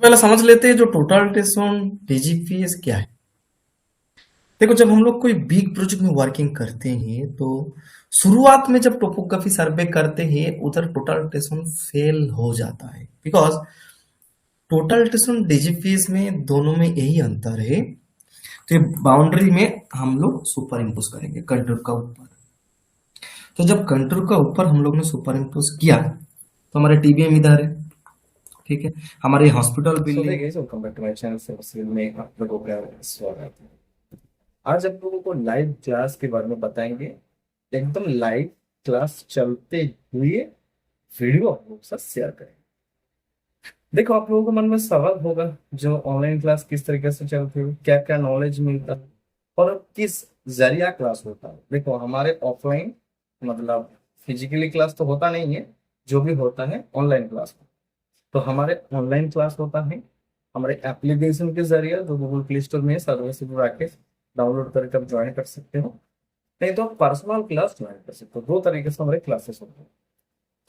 पहले समझ लेते हैं जो टोटल टेस्ट ऑन डीजीपीएस क्या है। देखो, जब हम लोग कोई बिग प्रोजेक्ट में वर्किंग करते हैं तो शुरुआत में जब टोपोग्राफी सर्वे करते हैं उधर टोटल टेस्ट ऑन फेल हो जाता है, because total test on DGPS में दोनों में यही अंतर है। तो बाउंड्री में हम लोग सुपर इम्पोज करेंगे कंटूर का ऊपर। तो जब कंटूर का ऊपर हम लोग ने सुपर इम्पोज किया तो हमारे टीबीएम इधर है, ठीक है, हमारे हॉस्पिटल सो बिल्डिंग। देखिए, welcome back to my channel से में आप लोगों का स्वागत है। आज आप लोगों को लाइव क्लास के बारे में बताएंगे। एकदम लाइव क्लास चलते हुए वीडियो आप लोगों के साथ शेयर करेंगे। देखो, आप लोगों के मन में सवाल होगा, जो ऑनलाइन क्लास किस तरीके से चलती है, क्या क्या नॉलेज मिलता है और किस जरिया क्लास होता है। देखो, हमारे ऑफलाइन मतलब फिजिकली क्लास तो होता नहीं है, जो भी होता है ऑनलाइन क्लास। तो हमारे ऑनलाइन क्लास होता है हमारे एप्लीकेशन के जरिए, जो गूगल प्ले स्टोर में सर्वर से जुड़ा के डाउनलोड करके आप ज्वाइन कर सकते हो। नहीं तो आप पर्सनल क्लास ज्वाइन कर सकते हो। दो तरीके से हमारे क्लासेस होते हैं।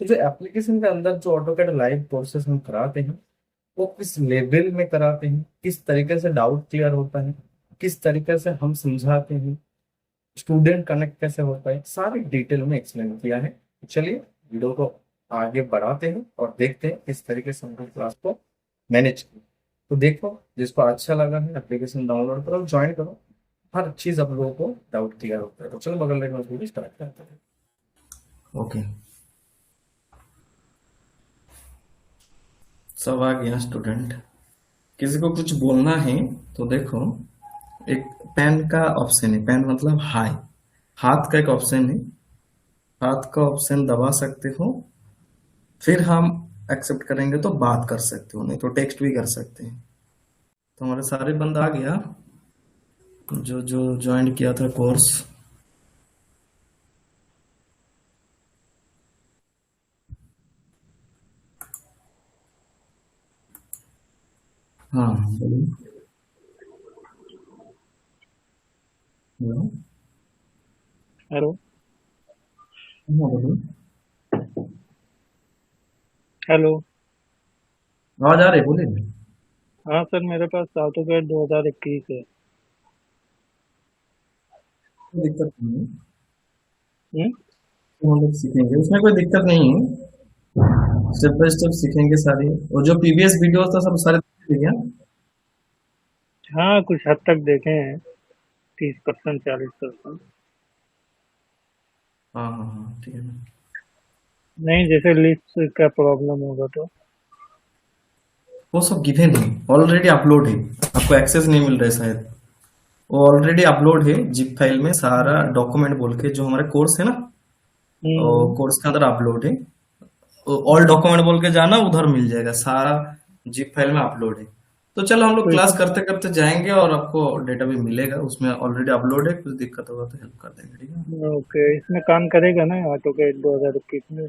तो जो एप्लीकेशन के अंदर जो ऑटोकैड लाइव कोर्सेस हम कराते हैं, वो किस लेवल में कराते हैं, किस तरीके से डाउट क्लियर होता है, किस तरीके से हम समझाते हैं, स्टूडेंट कनेक्ट कैसे होता है, सारी डिटेल में एक्सप्लेन किया है। तो चलिए वीडियो को आगे बढ़ाते हैं और देखते हैं किस तरीके से हम क्लास को मैनेज करें। तो देखो, जिसको अच्छा लगा है एप्लीकेशन डाउनलोड करो, ज्वाइन करो। हर चीज आप लोगों को डाउट क्लियर होता है। तो चलो बगल में वीडियो स्टार्ट करते हैं। ओके, सब आ गया स्टूडेंट। किसी को कुछ बोलना है तो देखो, एक पेन का ऑप्शन है, पेन मतलब हाई, हाथ का एक ऑप्शन है, हाथ का ऑप्शन दबा सकते हो, फिर हम एक्सेप्ट करेंगे तो बात कर सकते हो, नहीं तो टेक्स्ट भी कर सकते हैं। तो हमारे सारे बंदा आ गया जो जो ज्वाइन किया था कोर्स। हाँ, बोलिए। हेलो। हेलो। हाँ, बोलिए। हेलो। आवाज आ रही है, बोलिए। हाँ सर, मेरे पास ऑटोकैड 2021 है। कोई दिक्कत नहीं है, हम्म। तो हम लोग सीखेंगे, उसमें कोई दिक्कत नहीं है। स्टेप बाय स्टेप सीखेंगे सारी, और जो प्रीवियस वीडियोस था सब सारे देख लिया। हाँ, कुछ हद तक देखे हैं। 30%, 40%। हाँ हाँ हाँ, ठीक है ना। नहीं, जैसे लिस्ट का प्रॉब्लम होगा तो। वो सब गिवन है, ऑलरेडी अपलोड है। आपको एक्सेस नहीं मिल रहा है शायद। वो ऑलरेडी अपलोड है जिप फाइल में, सारा डॉक्यूमेंट बोल के जो हमारे कोर्स है ना, हम्म। कोर्स के अंदर अपलोड है। ऑल डॉक्यूमेंट बोल के जाना, उधर मिल जाएगा सारा, जिप फाइल में अपलोड है। तो चलो हम लोग तो इस क्लास करते करते जाएंगे और आपको डेटा भी मिलेगा, उसमें ऑलरेडी अपलोड है। कुछ दिक्कत होगा तो हेल्प कर देंगे, ठीक है। ओके, इसमें काम करेगा ना ऑटोकैड 2021 में?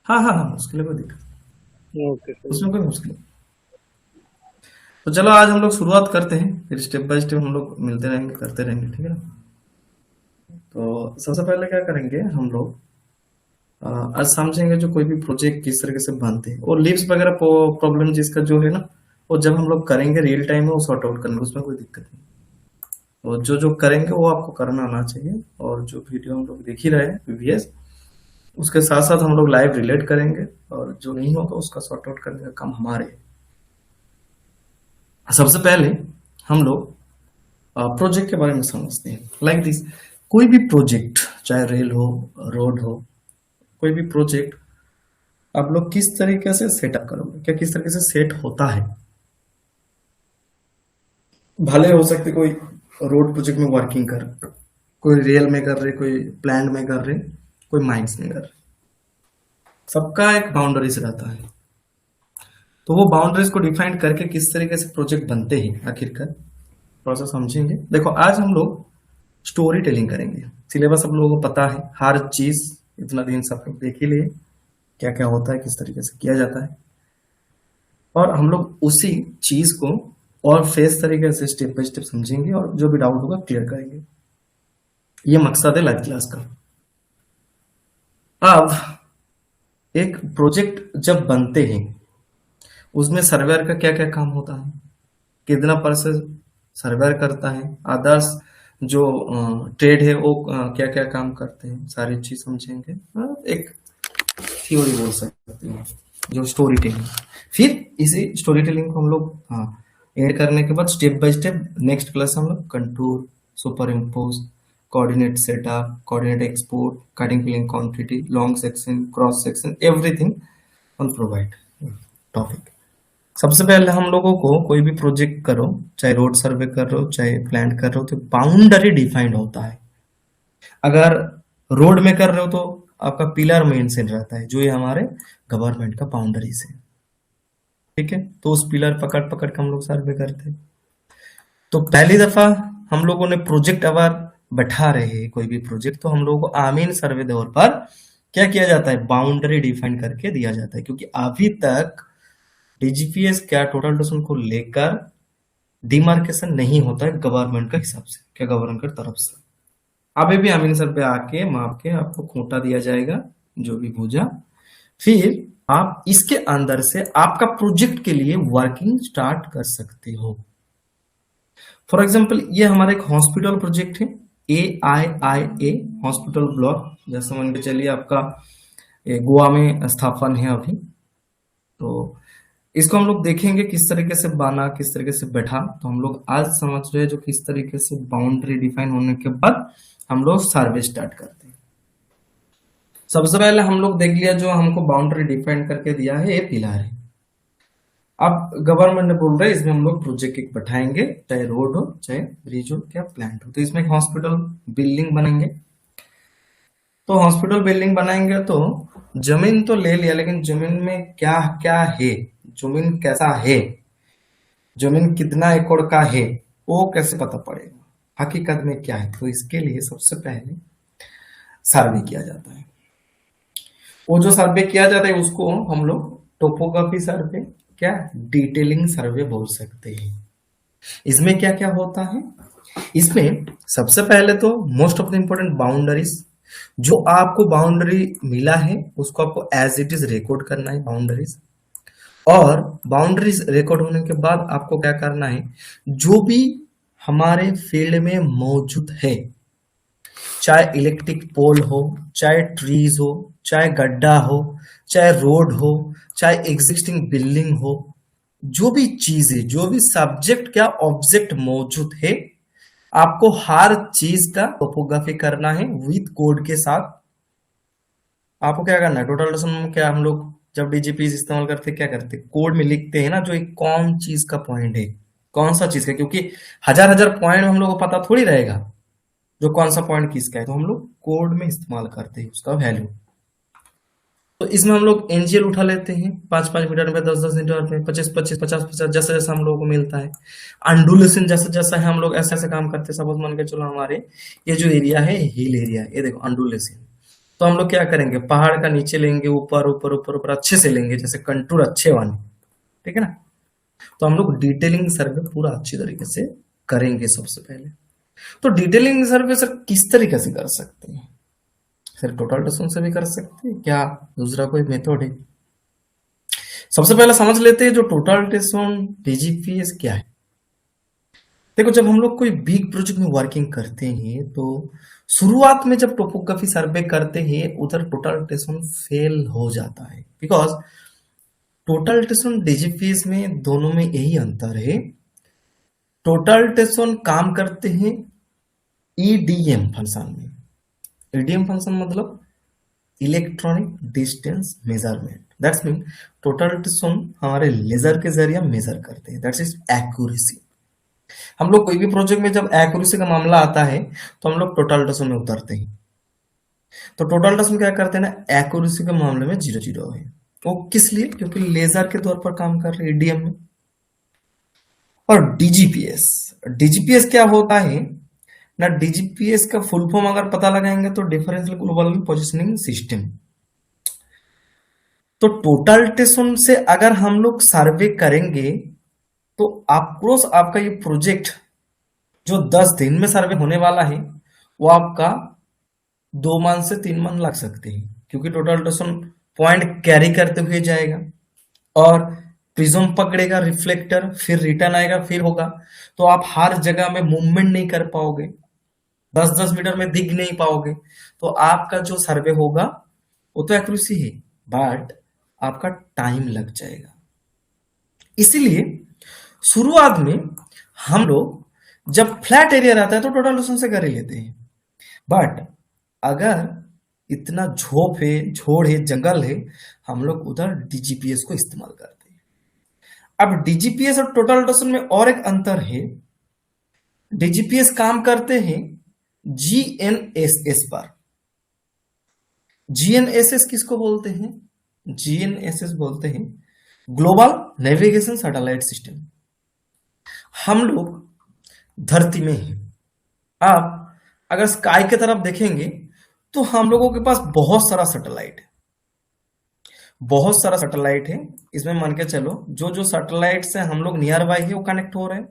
हाँ हाँ हाँ, उसके लिए कोई दिक्कत नहीं, ओके सर। उसमें कोई मुश्किल नहीं। तो चलो आज हम लोग शुरुआत करते हैं, फिर स्टेप बाय स्टेप हम लोग मिलते रहेंगे, करते रहेंगे, ठीक है ना। तो सबसे पहले क्या करेंगे हम लोग, आज समझेंगे जो कोई भी प्रोजेक्ट किस तरीके से बनते हैं, और लीव्स वगैरह प्रॉब्लम जिसका जो है ना, वो जब हम लोग करेंगे रियल टाइम में वो सॉर्ट आउट करेंगे, उसमें कोई दिक्कत नहीं। और जो जो करेंगे वो आपको करना आना चाहिए। और जो वीडियो हम लोग देख ही रहे हैं प्रीवियस, उसके साथ साथ हम लोग लाइव रिलेट करेंगे, और जो नहीं होगा उसका सॉर्ट आउट करने का काम हमारे है। सबसे पहले हम लोग प्रोजेक्ट के बारे में समझते हैं, लाइक दिस। कोई भी प्रोजेक्ट, चाहे रेल हो, रोड हो, कोई भी प्रोजेक्ट आप लोग किस तरीके से सेटअप करोगे, क्या किस तरीके से सेट होता है। भले हो सकते कोई रोड प्रोजेक्ट में वर्किंग कर, कोई रेल में कर रहे, कोई प्लांट में कर रहे, कोई माइंस में कर रहे, सबका एक बाउंड्रीज रहता है। तो वो बाउंड्रीज को डिफाइन करके किस तरीके से प्रोजेक्ट बनते हैं आखिरकार, थोड़ा सा समझेंगे। देखो, आज हम लोग स्टोरी टेलिंग करेंगे। सिलेबस सब लोगों को पता है, हर चीज इतना दिन सब लोग देख ही लिए, क्या क्या होता है, किस तरीके से किया जाता है। और हम लोग उसी चीज को और फेस तरीके से स्टेप बाय स्टेप समझेंगे, और जो भी डाउट होगा क्लियर करेंगे। ये मकसद है लाइव क्लास का। अब एक प्रोजेक्ट जब बनते हैं उसमें सर्वेयर का क्या क्या काम होता है, कितना परसेंट सर्वेयर करता है, अदर्स जो ट्रेड है वो क्या क्या काम करते हैं, सारी चीज समझेंगे। एक थ्योरी बोल सकते हैं जो स्टोरी टेलिंग। फिर इसी स्टोरी टेलिंग को हम लोग ऐड करने के बाद step by step next class हम लोग contour, superimpose, coordinate setup, coordinate export, cutting filling quantity, long section, cross section, everything on provide topic. सबसे पहले हम लोगों को कोई भी प्रोजेक्ट करो, चाहे रोड सर्वे कर रहे हो चाहे प्लान कर रहे हो, तो बाउंड्री डिफाइंड होता है। अगर रोड में कर रहे हो तो आपका पिलर मेंशन रहता है, जो ये हमारे गवर्नमेंट का बाउंड्रीज है, ठीक है। तो उस पिलर पकड़ पकड़ के हम लोग सर्वे करते हैं। तो पहली दफा हम लोगों ने प्रोजेक्ट अगर बैठा रहे हैं कोई भी प्रोजेक्ट, तो हम लोगों को आमीन सर्वे दौर पर क्या किया जाता है, बाउंड्री डिफाइन करके दिया जाता है। क्योंकि अभी तक डीजीपीएस क्या टोटल डिस्टेंस को लेकर डिमार्केशन नहीं होता है गवर्नमेंट के हिसाब से, क्या गवर्नमेंट की तरफ से। अभी भी आमीन सर पे आके माप के आपको खूंटा दिया जाएगा, जो भी भुजा, फिर आप इसके अंदर से आपका प्रोजेक्ट के लिए वर्किंग स्टार्ट कर सकते हो। फॉर एग्जाम्पल ये हमारा एक हॉस्पिटल प्रोजेक्ट है, AIIA हॉस्पिटल ब्लॉक, जैसे मान के चलिए आपका गोवा में स्थापन है अभी। तो इसको हम लोग देखेंगे किस तरीके से बना, किस तरीके से बैठा। तो हम लोग आज समझ रहे हैं जो किस तरीके से बाउंड्री डिफाइन होने के बाद हम लोग सर्वे स्टार्ट करते हैं। सबसे पहले हम लोग देख लिया जो हमको बाउंड्री डिफाइन करके दिया है, ये पिलर है। अब गवर्नमेंट ने बोल रहा है इसमें हम लोग प्रोजेक्ट एक बैठाएंगे, चाहे रोड हो चाहे ब्रिज हो क्या प्लांट हो। तो इसमें एक हॉस्पिटल बिल्डिंग बनेंगे। तो हॉस्पिटल बिल्डिंग बनाएंगे तो जमीन तो ले लिया, लेकिन जमीन में क्या क्या है, जमीन कैसा है, जमीन कितना एकड़ का है, वो कैसे पता पड़ेगा, हकीकत में क्या है। तो इसके लिए सबसे पहले सर्वे किया जाता है। वो जो सर्वे किया जाता है उसको हम लोग टोपोग्राफी सर्वे, क्या डिटेलिंग सर्वे बोल सकते हैं। इसमें क्या क्या होता है, इसमें सबसे पहले तो most of the important boundaries, जो आपको बाउंड्री मिला है उसको आपको एज इट इज रिकॉर्ड करना है बाउंड्रीज। और बाउंड्रीज रिकॉर्ड होने के बाद आपको क्या करना है, जो भी हमारे फील्ड में मौजूद है, चाहे इलेक्ट्रिक पोल हो, चाहे ट्रीज हो, चाहे गड्ढा हो, चाहे रोड हो, चाहे एग्जिस्टिंग बिल्डिंग हो, जो भी चीज है, जो भी सब्जेक्ट क्या ऑब्जेक्ट मौजूद है, आपको हर चीज का टोपोग्राफी करना है विद कोड के साथ। आपको क्या करना है, टोटल में क्या हम लोग जब डीजीपीएस इस्तेमाल करते क्या करते, कोड में लिखते हैं ना, जो एक कौन चीज का पॉइंट है, कौन सा चीज का, क्योंकि हजार हजार पॉइंट हम लोग को पता थोड़ी रहेगा जो कौन सा पॉइंट किसका है। तो हम लोग कोड में इस्तेमाल करते हैं उसका वैल्यू। तो इसमें हम लोग एनजीएल उठा लेते हैं, 5-5 मीटर में, 10-10 मीटर में, 25-25, 50-50, जैसा जैसा हम लोगों को मिलता है। अंडुलेशन जैसा जैसा है हम लोग ऐसे ऐसे काम करते हैं। सपोज मान के चलो हमारे ये जो एरिया है हिल एरिया है, ये देखो अंडुलेशन। तो हम लोग क्या करेंगे, पहाड़ का नीचे लेंगे, ऊपर ऊपर ऊपर ऊपर अच्छे से लेंगे, जैसे कंटूर अच्छे वाले, ठीक है ना। तो हम लोग डिटेलिंग सर्वे पूरा अच्छी तरीके से करेंगे सबसे पहले। तो डिटेलिंग सर्वे सर किस तरीके से कर सकते हैं, सिर्फ टोटल डिस्टेंस से भी कर सकते हैं क्या, दूसरा कोई मेथड है। सबसे पहले समझ लेते हैं जो टोटल डिस्टेंस डीजीपीएस क्या है। देखो जब हम लोग कोई बिग प्रोजेक्ट में वर्किंग करते हैं तो शुरुआत में जब टोपोग्राफी सर्वे करते हैं उधर टोटल डिस्टेंस फेल हो जाता है, बिकॉज टोटल डिस्टेंस डीजीपीएस में दोनों में यही अंतर है। टोटल डिस्टेंस काम करते हैं ईडीएम फंक्शन में। ईडीएम फंक्शन मतलब electronic distance measurement, that's mean total distance हमारे लेजर के जरिए मेजर करते हैं, दैट्स इज एक्यूरेसी। हम लोग कोई भी प्रोजेक्ट में जब एक्यूरेसी का मामला आता है तो हम लोग टोटल डिस्टेंस में उतरते हैं। तो टोटल डिस्टेंस क्या करते हैं ना, एक्यूरेसी के मामले में 0-0 है। वो किस लिए, क्योंकि लेजर के तौर पर काम कर रहे हैं ईडीएम में। और डीजीपीएस, डीजीपीएस क्या होता है ना, डीजीपीएस का फुल फॉर्म अगर पता लगाएंगे तो डिफरेंशियल ग्लोबल पोजिशनिंग सिस्टम। तो टोटल डिस्टेंस से अगर हम लोग सर्वे करेंगे तो अप्रोच आपका ये प्रोजेक्ट जो 10 दिन में सर्वे होने वाला है वो आपका 2 मंथ से 3 मंथ लग सकते हैं, क्योंकि टोटल डिस्टेंस पॉइंट कैरी करते हुए जाएगा। और प्रिज्म पकड़ेगा रिफ्लेक्टर, फिर रिटर्न आएगा, फिर होगा। तो आप हर जगह में मूवमेंट नहीं कर पाओगे, 10-10 मीटर में दिख नहीं पाओगे। तो आपका जो सर्वे होगा वो तो एक्यूरेसी है, बट आपका टाइम लग जाएगा। इसीलिए शुरुआत में हम लोग जब फ्लैट एरिया रहता है तो टोटल डिस्टेंस से कर ही लेते हैं, बट अगर इतना झोप है, झोड़ है, जंगल है, हम लोग उधर डीजीपीएस को इस्तेमाल करते हैं। अब डीजीपीएस और टोटल डिस्टेंस में और एक अंतर है, डीजीपीएस काम करते हैं जीएनएसएस पर। जीएनएसएस किसको बोलते हैं? जीएनएसएस बोलते हैं ग्लोबल नेविगेशन सैटेलाइट सिस्टम। हम लोग धरती में हैं। आप अगर स्काई की तरफ देखेंगे तो हम लोगों के पास बहुत सारा सैटेलाइट है, बहुत सारा सैटेलाइट है। इसमें मान के चलो जो जो सैटेलाइट से हम लोग नियर बाय है वो कनेक्ट हो रहे हैं,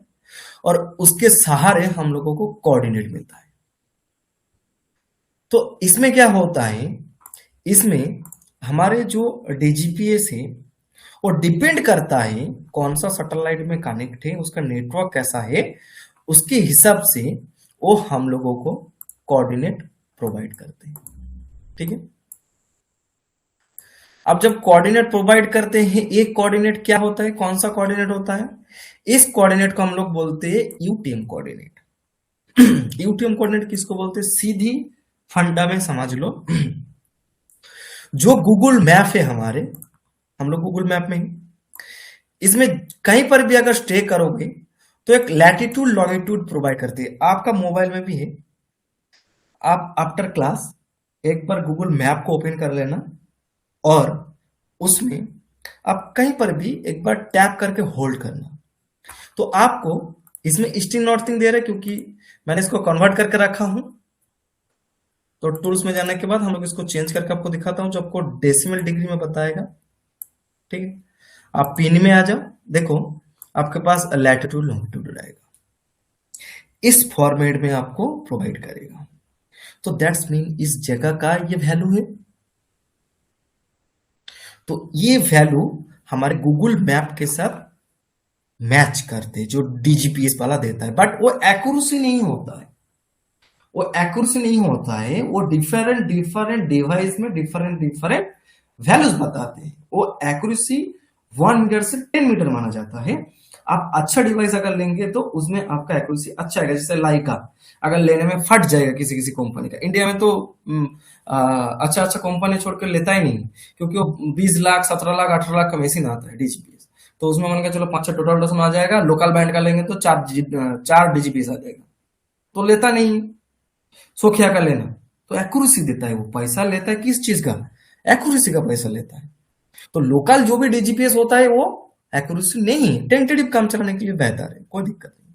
और उसके सहारे हम लोगों को कोऑर्डिनेट मिलता है। तो इसमें क्या होता है, इसमें हमारे जो डीजीपीएस है वो डिपेंड करता है कौन सा सैटेलाइट में कनेक्ट है, उसका नेटवर्क कैसा है, उसके हिसाब से वो हम लोगों को कोऑर्डिनेट प्रोवाइड करते हैं। ठीक है, अब जब कोऑर्डिनेट प्रोवाइड करते हैं, एक कोऑर्डिनेट क्या होता है, कौन सा कोऑर्डिनेट होता है, इस कोऑर्डिनेट को हम लोग बोलते हैं यूटीएम कोऑर्डिनेट। यूटीएम कोऑर्डिनेट किसको बोलते हैं, सीधी फंडा में समझ लो। जो गूगल मैप है हमारे, हम लोग गूगल मैप में ही, इसमें कहीं पर भी अगर स्टे करोगे तो एक लैटिट्यूड लॉन्गिट्यूड प्रोवाइड करती है। आपका मोबाइल में भी है, आप आफ्टर क्लास एक बार गूगल मैप को ओपन कर लेना और उसमें आप कहीं पर भी एक बार टैप करके होल्ड करना, तो आपको इसमें ईस्टिंग नॉर्थिंग दे रहा है, क्योंकि मैंने इसको कन्वर्ट करके रखा हूं। तो टूल्स में जाने के बाद हम लोग इसको चेंज करके आपको दिखाता हूं, जो आपको डेसिमल डिग्री में बताएगा। ठीक है, आप पिन में आ जाओ, देखो आपके पास लैटिट्यूड लॉन्गिट्यूड आएगा, इस फॉर्मेट में आपको प्रोवाइड करेगा। तो दैट्स मीन इस जगह का ये वैल्यू है, तो ये वैल्यू हमारे गूगल मैप के साथ मैच करते जो डीजीपीएस वाला देता है, बट वो एक्यूरेसी नहीं होता है, वो एक्यूरेसी नहीं होता है, वो डिफरेंट डिफरेंट डिवाइस में डिफरेंट डिफरेंट वैल्यूज बताते हैं। वो एक्यूरेसी 1 मीटर से 10 मीटर माना जाता है। आप अच्छा डिवाइस अगर लेंगे तो उसमें आपका एक्यूरेसी अच्छा आएगा। जैसे लाइका अगर लेने में फट जाएगा किसी किसी कंपनी का, इंडिया में तो अच्छा अच्छा कंपनी छोड़ कर लेता ही नहीं, क्योंकि वो 20 लाख 17 लाख 18 लाख का मशीन आता है डीजीपीएस, तो उसमें मान के चलो 5-6 टोटल डोज आ जाएगा। लोकल बैंड का लेंगे तो 4 डीजीपीएस आ जाएगा, तो लेता नहीं। सोखिया का लेना तो एक्यूरेसी देता है, वो पैसा लेता है किस चीज का, एक्यूरेसी का पैसा लेता है। तो लोकल जो भी डीजीपीएस होता है वो एक्यूरेसी नहीं, टेंटेटिव काम चलाने के लिए बेहतर है, कोई दिक्कत नहीं।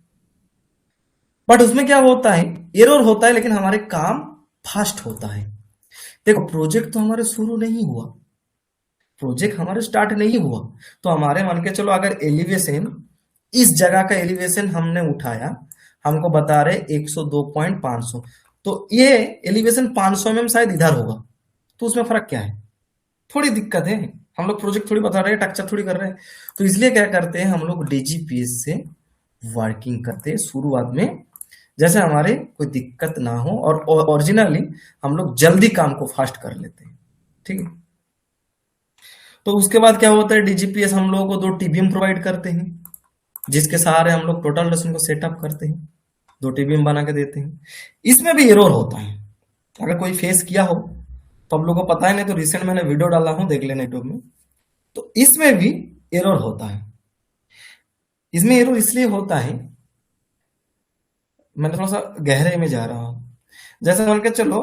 बट उसमें क्या होता है, एरर होता है, लेकिन हमारे काम फास्ट होता है। देखो प्रोजेक्ट तो हमारे शुरू नहीं हुआ, प्रोजेक्ट हमारे स्टार्ट नहीं हुआ, तो हमारे मान के चलो अगर एलिवेशन, इस जगह का एलिवेशन हमने उठाया, हमको बता रहे 102.500, तो ये एलिवेशन 500 mm शायद इधर होगा, तो उसमें फर्क क्या है, थोड़ी दिक्कत है। हम लोग प्रोजेक्ट थोड़ी बता रहे हैं, टक्चर थोड़ी कर रहे हैं, तो इसलिए क्या करते हैं, हम लोग डीजीपीएस से वर्किंग करते हैं शुरुआत में, जैसे हमारे कोई दिक्कत ना हो, और ओरिजिनली हम लोग जल्दी काम को फास्ट कर लेते हैं। ठीक है, तो उसके बाद क्या होता है, डीजीपीएस हम लोगों को 2 टीबीएम प्रोवाइड करते हैं, जिसके सहारे हम लोग टोटल डस्टन को सेटअप करते हैं, 2 टीबीएम बना के देते हैं। इसमें भी एरर होता है, अगर कोई फेस किया हो तो हम लोग को पता है, नहीं तो रिसेंट मैंने वीडियो डाला हूं, देख लेना यूट्यूब में। तो इसमें भी एरर होता है। इसमें एरर इसलिए होता है, मैं थोड़ा सा गहरे में जा रहा हूं। जैसे मान के चलो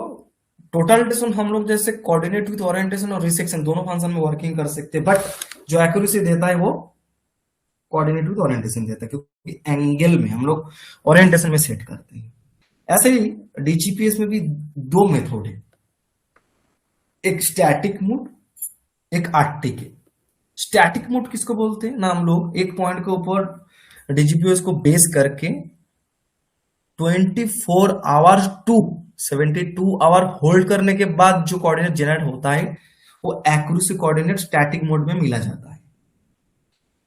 टोटल डिस्टेंस हम लोग जैसे कोऑर्डिनेट विद ओरिएंटेशन और रिसेक्शन दोनों फंक्शन में वर्किंग कर सकते हैं, बट जो एक्यूरेसी देता है वो कोऑर्डिनेट विद ओरिएंटेशन देता है, क्योंकि एंगल में हम लोग ओरिएंटेशन में सेट करते हैं। ऐसे ही डीजीपीएस में भी 2 मेथड है, एक स्टैटिक मोड, एक आर्टिक है। स्टैटिक मोड किसको बोलते हैं ना, हम लोग एक पॉइंट के ऊपर डीजीपीएस को बेस करके 24 आवर्स टू 72 आवर होल्ड करने के बाद जो कोऑर्डिनेट जनरेट होता है वो एक्यूरेसी कोऑर्डिनेट स्टैटिक मोड में मिला जाता है।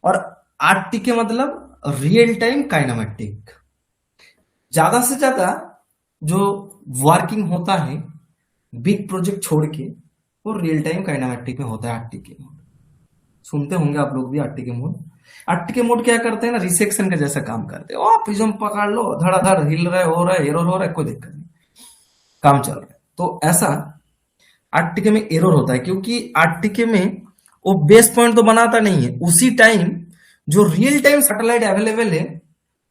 और आरटीके मतलब रियल टाइम काइनेमेटिक। ज्यादा से ज्यादा जो वर्किंग होता है बिग प्रोजेक्ट छोड़ के वो रियल टाइम काइनेमेटिक में होता है आरटीके मोड। सुनते होंगे आप लोग भी आरटीके मोड। आरटीके मोड क्या करते हैं ना, रिसेक्शन का जैसा काम करते हैं। ओ प्रिज्म पकड़ लो, धड़ाधड़ हिल रहा है, हो रहा है, एरर हो रहा है, कोई दिक्कत नहीं, काम चल रहा है। तो ऐसा आरटीके में एरर होता है, क्योंकि आरटीके में वो बेस पॉइंट तो बनाता नहीं है, उसी टाइम जो रियल टाइम सैटेलाइट अवेलेबल है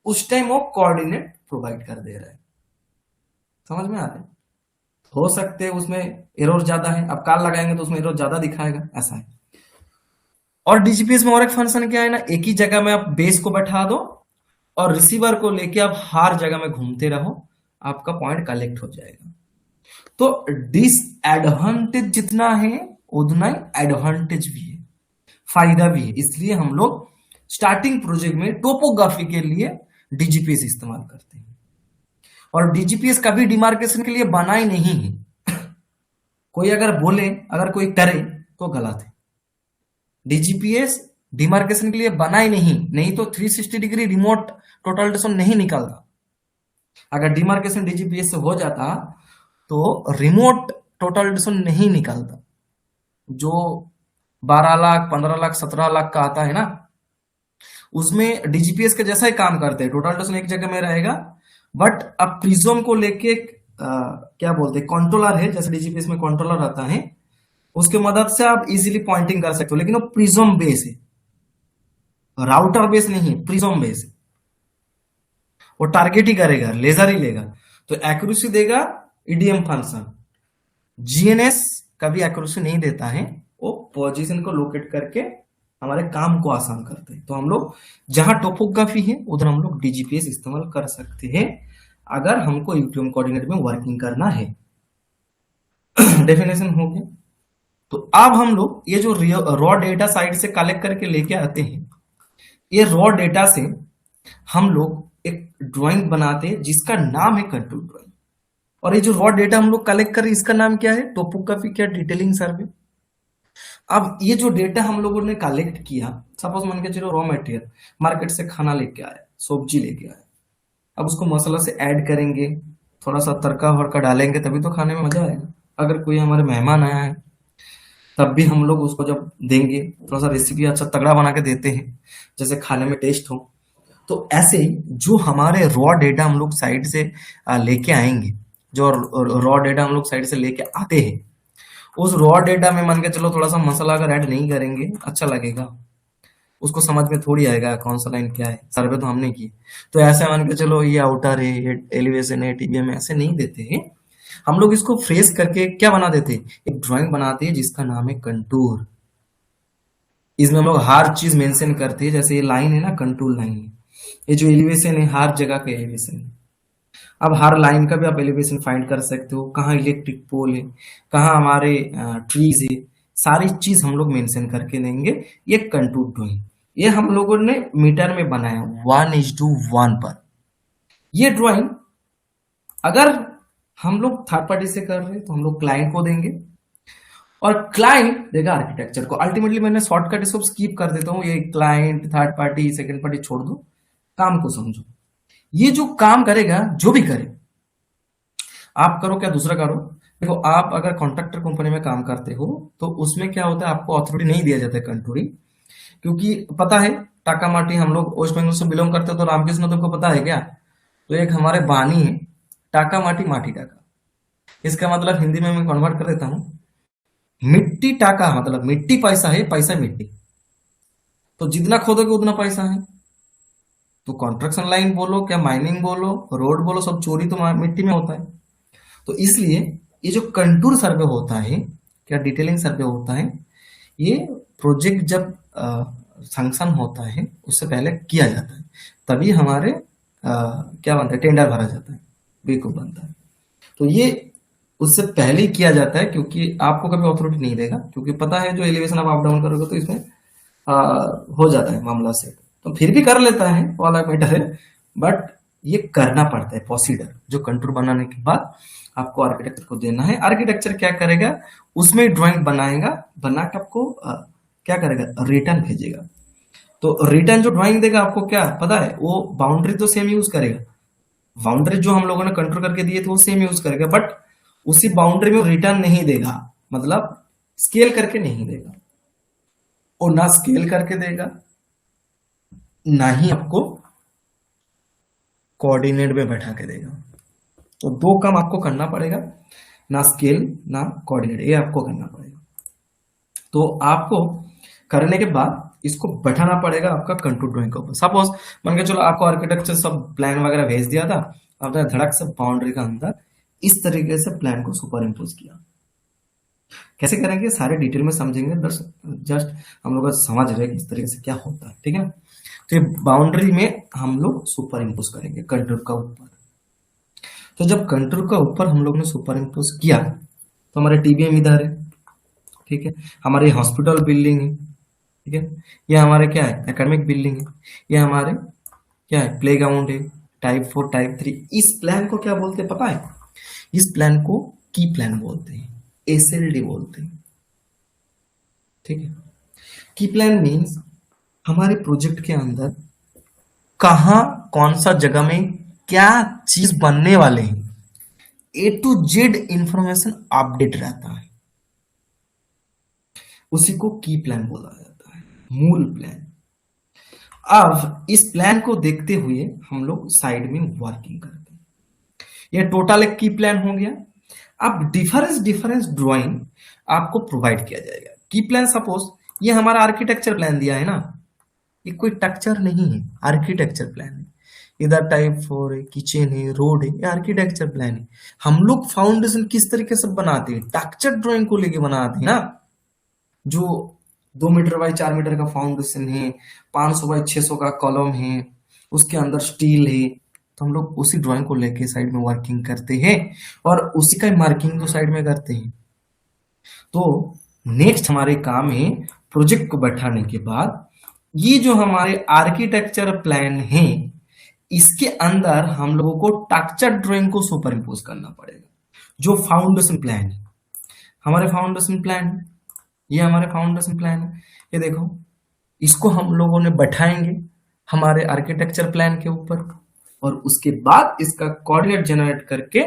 उस टाइम वो कोऑर्डिनेट प्रोवाइड कर दे रहा है। समझ में आ रहा है? हो सकते हैं उसमें एरर ज्यादा है, अब कॉल लगाएंगे तो उसमें एरर ज्यादा दिखाएगा, ऐसा है। और डीजीपीएस में और एक फंक्शन क्या है ना, एक ही जगह में आप बेस को बैठा दो और रिसीवर को लेके आप हर जगह में घूमते रहो, आपका पॉइंट कलेक्ट हो जाएगा। तो डिसएडवांटेज जितना है उतना ही एडवांटेज भी है, फायदा भी है। इसलिए हम लोग स्टार्टिंग प्रोजेक्ट में टोपोग्राफी के लिए डीजीपीएस इस्तेमाल करते हैं। और डीजीपीएस कभी डिमार्केशन के लिए बना ही नहीं है। कोई अगर बोले, अगर कोई करे तो गलत है। डीजीपीएस डिमार्केशन के लिए बना ही नहीं तो 360 डिग्री रिमोट टोटलाइजेशन नहीं निकलता। अगर डिमार्केशन डीजीपीएस से हो जाता तो रिमोट टोटलाइजेशन नहीं निकलता। जो 12 लाख 15 लाख 17 लाख का आता है ना, उसमें डीजीपीएस के जैसा ही काम करते हैं, टोटलाइजेशन एक जगह में रहेगा। बट अब प्रिज्म को लेके क्या बोलते हैं, कंट्रोलर है, जैसे डीजीपीएस में कंट्रोलर आता है, उसके मदद से आप इजीली पॉइंटिंग कर सकते हो। लेकिन वो प्रिज्म बेस है, राउटर बेस नहीं है, प्रिज्म बेस है। वो टारगेट ही करेगा, लेजर ही लेगा, तो एक्यूरेसी देगा ईडीएम फंक्शन। जीएनएस कभी एक्यूरेसी नहीं देता है, वो पोजीशन को लोकेट करके हमारे काम को आसान करते हैं। तो हम लोग जहां टोपोग्राफी है उधर हम लोग डीजीपीएस इस्तेमाल कर सकते हैं, अगर हमको यूटीएम कोऑर्डिनेट में वर्किंग करना है। डेफिनेशन हो गया। तो अब हम लोग ये जो रॉ डेटा साइड से कलेक्ट करके लेके आते हैं, ये रॉ डेटा से हम लोग एक ड्राइंग बनाते हैं जिसका नाम है कंट्रोल ड्राइंग। और ये जो रॉ डेटा हम लोग कलेक्ट कर रहे हैं इसका नाम क्या है, टोपोग्राफी क्या डिटेलिंग सर्वे। अब ये जो डेटा हम लोगों ने कलेक्ट किया, सपोज मान के चलो रॉ मटेरियल मार्केट से खाना लेके आया, सब्जी लेके आया, अब उसको मसाला से ऐड करेंगे, थोड़ा सा तड़का वड़का डालेंगे, तभी तो खाने में मजा आएगा। अगर कोई हमारे मेहमान आया है तब भी हम लोग उसको जब देंगे, थोड़ा सा रेसिपी अच्छा तगड़ा बना के देते हैं जैसे खाने में टेस्ट हो। तो ऐसे जो हमारे रॉ डेटा हम लोग साइड से लेके आएंगे, जो रॉ डेटा हम लोग साइड से लेके आते हैं, उस रॉ डेटा में मान के चलो थोड़ा सा मसाला अगर ऐड नहीं करेंगे अच्छा लगेगा, उसको समझ में थोड़ी आएगा कौन सा लाइन क्या है, सर्वे तो हमने की। तो ऐसे मान के चलो ये आउटर है, ये एलिवेशन है, टीबीएम ऐसे नहीं देते हैं हम लोग। इसको फ्रेश करके क्या बना देते हैं, एक ड्राइंग बनाते हैं जिसका नाम है कंटूर। इसमें हम लोग हर चीज मेंशन करते हैं, जैसे ये लाइन है ना, कंटूर लाइन है। ये जो एलिवेशन है हर जगह का एलिवेशन है। अब हर लाइन का भी आप एलिवेशन फाइंड कर सकते हो, कहाँ इलेक्ट्रिक पोल है, कहाँ हमारे ट्रीज है, सारी चीज हम लोग मेंशन करके देंगे। ये कंटूर ड्राइंग, ये हम लोगों ने मीटर में बनाया 1:1 पर। ये ड्राइंग अगर हम लोग थर्ड पार्टी से कर रहे हैं तो हम लोग क्लाइंट को देंगे और क्लाइंट देगा आर्किटेक्चर को। अल्टीमेटली मैंने शॉर्टकट इसको स्किप कर देता हूँ, ये client third party second party छोड़ दो, काम को समझो। ये जो काम करेगा, जो भी करे, आप करो क्या दूसरा करो। देखो आप अगर कॉन्ट्रैक्टर कंपनी में काम करते हो तो उसमें क्या होता है, आपको अथॉरिटी नहीं दिया जाता है कंट्रोलिंग, क्योंकि पता है टाका माटी, हम लोग वेस्ट बंगाल से बिलोंग करते हो तो रामकृष्ण तुमको पता है क्या, तो एक हमारे बानी है टाका माटी माटी टाका। इसका मतलब हिंदी में मैं कन्वर्ट कर देता हूं, मिट्टी टाका मतलब मिट्टी पैसा है, पैसा मिट्टी, तो जितना खोदोगे उतना पैसा है। तो कंस्ट्रक्शन लाइन बोलो क्या, माइनिंग बोलो, रोड बोलो, सब चोरी तो मिट्टी में होता है। तो इसलिए ये जो कंटूर सर्वे होता है, क्या डिटेलिंग सर्वे होता है, ये प्रोजेक्ट जब सैंक्शन होता है उससे पहले किया जाता है, तभी हमारे क्या बनता है, टेंडर भरा जाता है, बेवकूफ बनता है। तो ये उससे पहले ही किया जाता है, क्योंकि आपको कभी अथॉरिटी नहीं देगा, क्योंकि पता है जो एलिवेशन आप अप डाउन करोगे तो इसमें हो जाता है मामला से। तो फिर भी कर लेता है वाला मैटर है, बट ये करना पड़ता है प्रोसीडर, जो कंटूर बनाने के बाद आपको आर्किटेक्चर को देना है। आर्किटेक्चर क्या करेगा, उसमें ड्राइंग बनाएगा, बना के आपको क्या करेगा, रिटर्न भेजेगा। तो रिटर्न जो ड्राइंग देगा आपको क्या पता है, वो बाउंड्री तो सेम यूज करेगा, बाउंड्री जो हम लोगों ने कंट्रोल करके दिए थे वो सेम यूज करेगा, बट उसी बाउंड्री में रिटर्न नहीं देगा, मतलब स्केल करके नहीं देगा, और ना स्केल करके देगा, ना ही आपको कोऑर्डिनेट में बैठा के देगा। तो दो काम आपको करना पड़ेगा, ना स्केल ना कोऑर्डिनेट, ये आपको करना पड़ेगा। तो आपको करने के बाद इसको बैठाना पड़ेगा आपका कंटूर ड्राइंग के ऊपर। सपोज मान के चलो आपको आर्किटेक्चर सब प्लान वगैरह भेज दिया था, आपने धड़क से बाउंड्री का अंदर इस तरीके से प्लान को सुपर इम्पोज किया। कैसे करेंगे सारे डिटेल में समझेंगे, बस जस्ट हम लोग समझ रहे हैं कि इस तरीके से क्या होता है, ठीक है ना। तो ये बाउंड्री में हम लोग सुपर इम्पोज करेंगे कंटूर का ऊपर। तो जब कंटूर का ऊपर हम लोग ने सुपर इम्पोज किया तो हमारे टीबीएम इधर है, ठीक है, हमारे हॉस्पिटल बिल्डिंग है, ठीक है, ये हमारे क्या है एकेडमिक बिल्डिंग है, ये हमारे क्या है प्ले ग्राउंड है, टाइप 4 टाइप 3। इस प्लान को क्या बोलते हैं पता है, इस प्लान को की प्लान बोलते हैं, एसएलडी बोलते हैं, ठीक है। की प्लान मीन्स हमारे प्रोजेक्ट के अंदर कहा कौन सा जगह में क्या चीज बनने वाले हैं, ए टू जेड इंफॉर्मेशन अपडेट रहता है, उसी को की प्लान बोला जाता है, मूल प्लान। अब इस प्लान को देखते हुए हम लोग साइड में वर्किंग करते हैं। ये टोटल एक की प्लान हो गया। अब डिफरेंस डिफरेंस ड्राइंग आपको प्रोवाइड किया जाएगा। की प्लान सपोज ये हमारा आर्किटेक्चर प्लान दिया है ना, ये कोई टेक्चर नहीं है, आर्किटेक्चर प्लान है। इधर टाइप 4 है, किचन है, रोड है, ये आर्किटेक्चर प्लान है। हम लोग फाउंडेशन किस तरीके से बनाते हैं, टेक्चर ड्राइंग को लेके बनाते हैं ना, जो 2 मीटर बाई 4 मीटर का फाउंडेशन है, 500 बाई 600 का कॉलम है, उसके अंदर स्टील है, तो हम लोग उसी ड्राइंग को लेके साइड में वर्किंग करते हैं और उसी का मार्किंग को साइड में करते हैं। तो नेक्स्ट हमारे काम है प्रोजेक्ट को बैठाने के बाद ये जो हमारे आर्किटेक्चर प्लान है इसके अंदर हम लोगों को टेक्चर ड्राइंग को सुपर इम्पोज करना पड़ेगा। जो फाउंडेशन प्लान है, हमारे फाउंडेशन प्लान है, ये हमारे फाउंडेशन प्लान है, ये देखो, इसको हम लोगों ने बैठाएंगे हमारे आर्किटेक्चर प्लान के ऊपर और उसके बाद इसका कोऑर्डिनेट जनरेट करके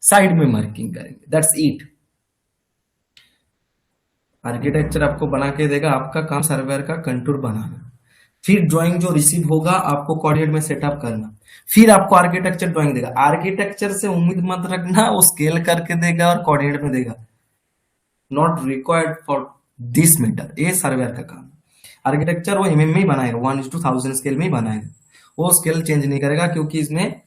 साइड में मार्किंग करेंगे। That's it. आर्किटेक्चर आपको बना के देगा, आपका काम सर्वेयर का कंटूर बनाना, फिर ड्राइंग जो रिसीव होगा आपको कोऑर्डिनेट में सेटअप करना, फिर आपको आर्किटेक्चर ड्राइंग देगा। आर्किटेक्चर से उम्मीद मत रखना वो स्केल करके देगा और कोऑर्डिनेट में देगा, not required for this matter. ये सर्वेयर का काम। आर्किटेक्चर वो एमएम में ही बनाएगा, 1:1000 स्केल में ही बनाएगा, वो स्केल चेंज नहीं करेगा, क्योंकि इसमें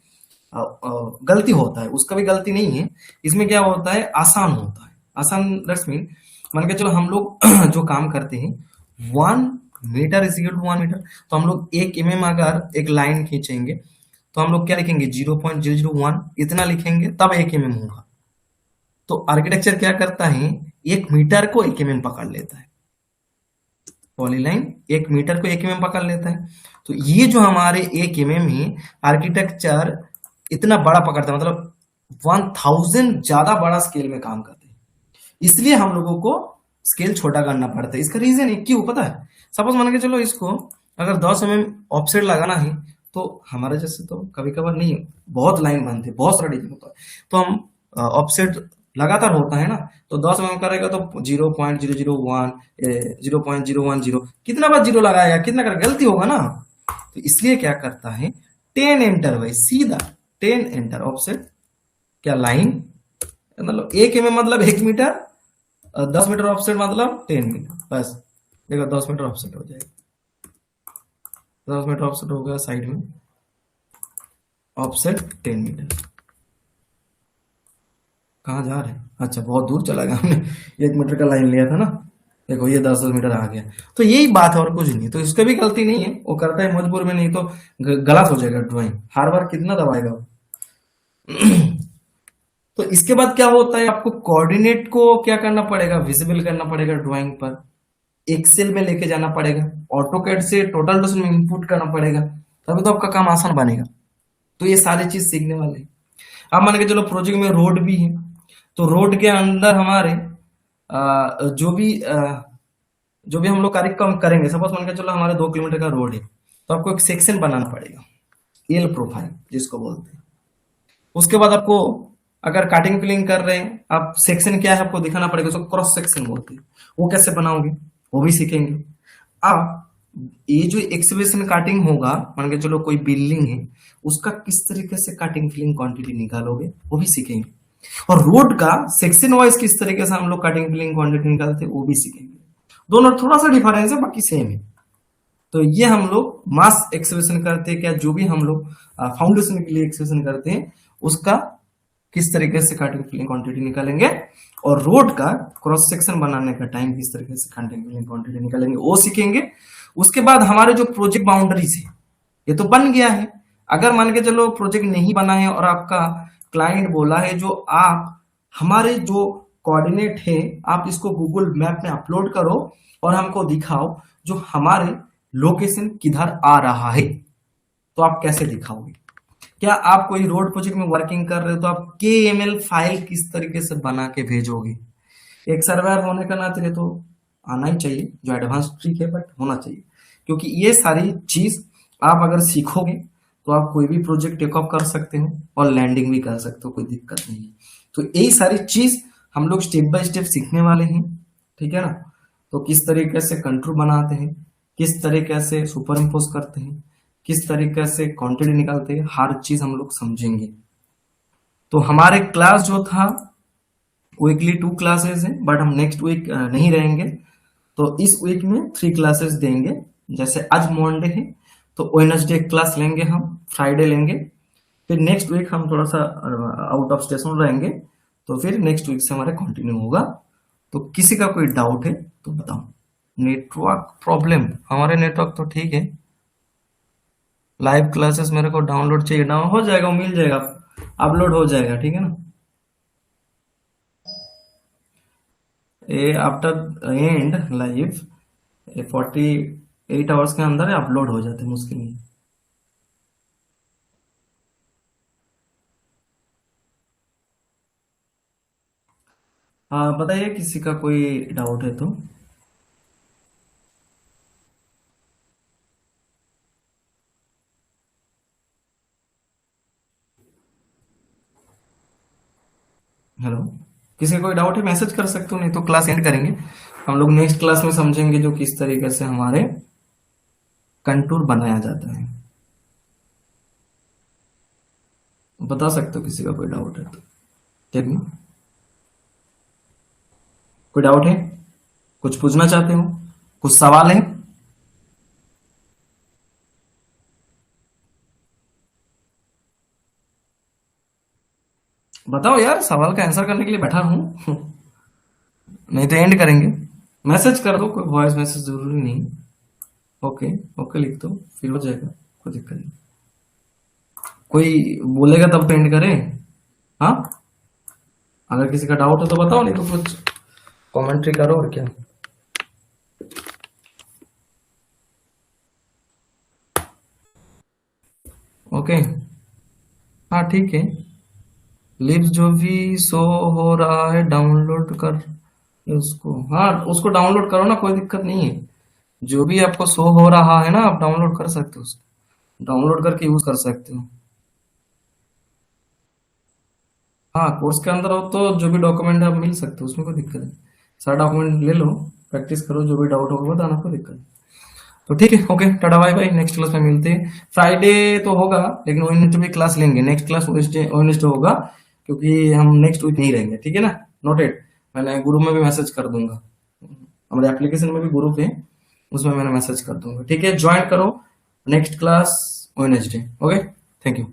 गलती होता है, उसका भी गलती नहीं है। इसमें क्या होता है, आसान होता है। आसान दैट्स मीन मान के चलो हम लोग जो काम करते हैं 1 metre is equal to 1 metre, तो हम लोग 1 mm अगर एक लाइन खींचेंगे तो हम लोग क्या लिखेंगे 0.001 इतना लिखेंगे तब 1 mm होगा। तो आर्किटेक्चर क्या करता है 1 मीटर को 1 mm पकड़ लेता है, पॉलीलाइन 1 मीटर को 1 mm पकड़ लेता है। तो ये जो हमारे 1 mm है आर्किटेक्चर इतना बड़ा पकड़ता है, मतलब 1000 ज्यादा बड़ा स्केल में काम करते हैं, इसलिए हम लोगों को स्केल छोटा करना पड़ता है। इसका रीजन है क्यों पता है, सपोज मान के चलो इसको अगर 10 mm ऑफसेट लगाना है तो हमारे जैसे तो कभी कभार नहीं, बहुत लाइन बनती है, बहुत सारा डिजाइन होता है, तो हम ऑफसेट लगातार होता है ना, तो 10 mm करेगा तो 0.001 0.010 कितना बार जीरो लगाएगा, कितना कर गलती होगा ना। तो इसलिए क्या करता है 10 एंटर भाई, सीधा 10 एंटर ऑफसेट क्या लाइन, मतलब 1 mm मतलब 1 मीटर, 10 मीटर ऑफसेट मतलब 10 मीटर, बस देखो 10 मीटर ऑफसेट हो जाएगा, 10 मीटर ऑफसेट हो गया, साइड में ऑफसेट 10 मीटर। कहाँ जा रहे हैं, अच्छा बहुत दूर चला गया, हमने 1 मीटर का लाइन लिया था ना, देखो ये 10 मीटर आ गया। तो यही बात है और कुछ नहीं, तो इसका भी गलती नहीं है, वो करता है मजबूर में, नहीं तो गलत हो जाएगा ड्राइंग, हर बार कितना दबाएगा तो इसके बाद क्या होता है, आपको कोऑर्डिनेट को क्या करना पड़ेगा, विजिबल करना पड़ेगा ड्राइंग पर, एक्सेल में लेके जाना पड़ेगा, ऑटोकैड से टोटल डोजन में इनपुट करना पड़ेगा, तभी तो आपका काम आसान बनेगा। तो ये सारी चीज सीखने वाले हैं। अब मान के चलो प्रोजेक्ट में रोड भी है, तो रोड के अंदर हमारे जो भी जो भी हम लोग कार्य कम करेंगे, सपोज मान के चलो हमारे 2 किलोमीटर का रोड है, तो आपको एक सेक्शन बनाना पड़ेगा, एल प्रोफाइल जिसको बोलते हैं। उसके बाद आपको अगर काटिंग फिलिंग कर रहे हैं आप, सेक्शन क्या है आपको दिखाना पड़ेगा, उसको क्रॉस सेक्शन बोलते हैं। वो कैसे बनाओगे वो भी सीखेंगे। आप ये जो एक्सप्रेशन काटिंग होगा, मान के चलो कोई बिल्डिंग है, उसका किस तरीके से काटिंग फिलिंग क्वांटिटी निकालोगे वो भी सीखेंगे। और रोड का सेक्शन वाइज किस तरीके से हम लोग काटिंग फिलिंग क्वांटिटी निकालते हैं वो भी सीखेंगे। दोनों थोड़ा सा डिफरेंस है, बाकी सेम है। तो ये हम लोग मास एक्सप्रेशन करते हैं क्या, जो भी हम लोग फाउंडेशन के लिए एक्सप्रेशन करते हैं उसका किस तरीके से काटिंग फिलिंग क्वांटिटी निकालेंगे, और रोड का क्रॉस सेक्शन बनाने का टाइम किस तरीके से काटिंग फिलिंग क्वांटिटी निकालेंगे वो सीखेंगे। उसके बाद हमारे जो प्रोजेक्ट बाउंड्रीज है ये तो बन गया है। अगर मान के चलो प्रोजेक्ट नहीं बना है और आपका क्लाइंट बोला है जो आप हमारे जो कोऑर्डिनेट है आप इसको गूगल मैप में अपलोड करो और हमको दिखाओ जो हमारे लोकेशन किधर आ रहा है, तो आप कैसे दिखाओगे? क्या आप कोई रोड प्रोजेक्ट में वर्किंग कर रहे हो तो आप KML फाइल किस तरीके से बना के भेजोगे? एक सर्वेयर होने का नाते तो आना ही चाहिए, जो एडवांस ट्रिक है, बट होना चाहिए, क्योंकि ये सारी चीज आप अगर सीखोगे तो आप कोई भी प्रोजेक्ट टेकअप कर सकते हो और लैंडिंग भी कर सकते हो, कोई दिक्कत नहीं है। तो यही सारी चीज हम लोग स्टेप बाय स्टेप सीखने वाले हैं, ठीक है ना। तो किस तरीके से कंटूर बनाते हैं, किस तरीके से सुपर इम्पोज करते हैं, किस तरीके से क्वांटिटी निकालते हैं, हर चीज हम लोग समझेंगे। तो हमारे क्लास जो था वीकली 2 क्लासेस है, बट हम नेक्स्ट वीक नहीं रहेंगे। तो इस वीक में 3 क्लासेस देंगे। जैसे आज मंडे है तो वेडनेसडे क्लास लेंगे, हम फ्राइडे लेंगे, फिर नेक्स्ट वीक हम थोड़ा सा आउट ऑफ स्टेशन रहेंगे, तो फिर नेक्स्ट वीक से हमारा कंटिन्यू होगा। तो किसी का कोई डाउट है तो बताओ। नेटवर्क प्रॉब्लम, हमारे नेटवर्क तो ठीक है। लाइव क्लासेस मेरे को डाउनलोड चाहिए, डाउन हो जाएगा, मिल जाएगा, अपलोड हो जाएगा, ठीक है ना। ये आफ्टर एंड लाइव 48 आवर्स के अंदर अपलोड हो जाते हैं, मुश्किल नहीं। हाँ बताइए किसी का कोई डाउट है तो। हेलो, किसी का कोई डाउट है मैसेज कर सकते हो, नहीं तो क्लास एंड करेंगे। हम लोग नेक्स्ट क्लास में समझेंगे जो किस तरीके से हमारे कंटूर बनाया जाता है। बता सकते हो किसी का कोई डाउट है तो, ठीक है। कोई डाउट है, कुछ पूछना चाहते हो, कुछ सवाल है? बताओ यार, सवाल का आंसर करने के लिए बैठा हूं नहीं तो एंड करेंगे। मैसेज कर दो, कोई वॉइस मैसेज जरूरी नहीं। ओके ओके लिख दो, फिर हो जाएगा, कोई दिक्कत नहीं। कोई बोलेगा तब तो एंड करें। हाँ, अगर किसी का डाउट है तो बताओ, नहीं तो कुछ कमेंट्री करो और क्या। ओके, हाँ ठीक है। लिप्स जो भी शो हो रहा है डाउनलोड कर उसको, हाँ उसको डाउनलोड करो ना, कोई दिक्कत नहीं है। जो भी आपको शो हो रहा है ना आप डाउनलोड कर सकते हो, उसको डाउनलोड करके यूज कर सकते हो। हाँ कोर्स के अंदर हो तो जो भी डॉक्यूमेंट है आप मिल सकते हो, उसमें कोई दिक्कत नहीं। सारा डॉक्यूमेंट ले लो, प्रैक्टिस करो, जो भी डाउट होगा बताना, कोई दिक्कत नहीं। तो ठीक है, okay tata bye bye, next class में मिलते हैं। फ्राइडे तो होगा लेकिन वेडनेसडे भी क्लास लेंगे, नेक्स्ट क्लास वेडनेसडे होगा, क्योंकि हम नेक्स्ट वीक नहीं रहेंगे, ठीक है ना। नोटेड, मैंने ग्रुप में भी मैसेज कर दूंगा, हमारे एप्लीकेशन में भी ग्रुप है, उसमें मैंने मैसेज कर दूंगा, ठीक है। ज्वाइन करो next class Wednesday, okay, thank you.